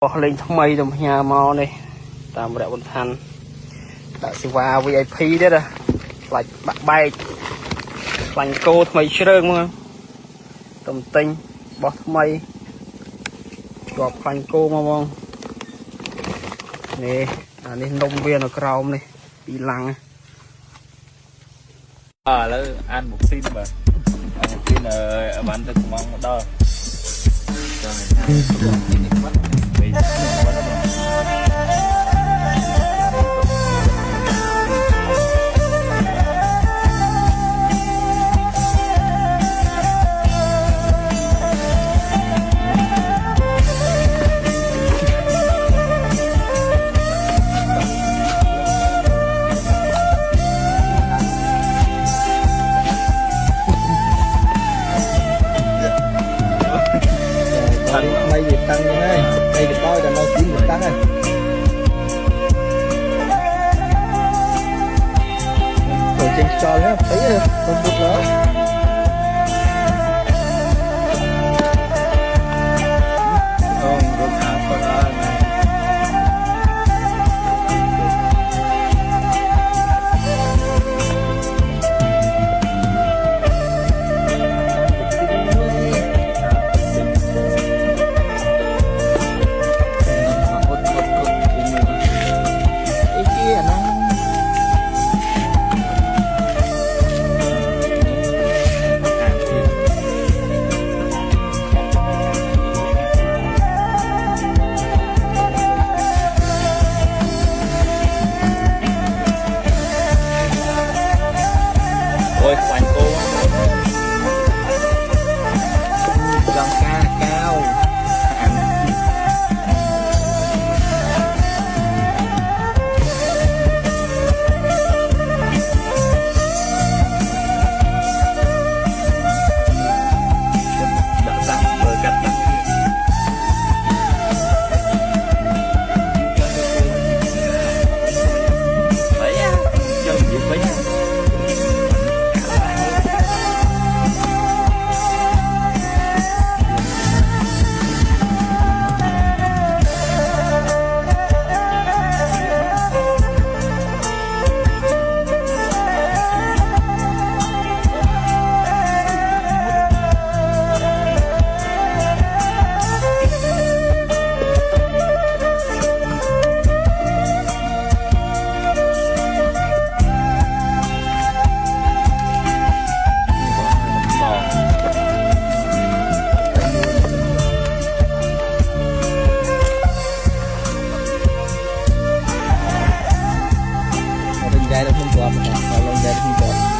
lên thằng mây đồng nhà mò này tạm bẹo bồn than đã xì qua VIP đấy ra lại bạn bay lành cô mày trơn mà tầm tinh bó mây gọt lành cô mà mong nè nên nông viên ở cầu này bị lăng là ăn một xin mà một xin là bán được mong một đo mây Việt tăng này, đây được coi là màu tím Việt tăng này. Rồi trên tròn nhá, thấy rồi, còn một nữa. ôi quanh cô Gần ca cao. đã sẵn rồi cắt tắt đấy chơi gì với Lên đây nó không còn, lên đây nó không còn.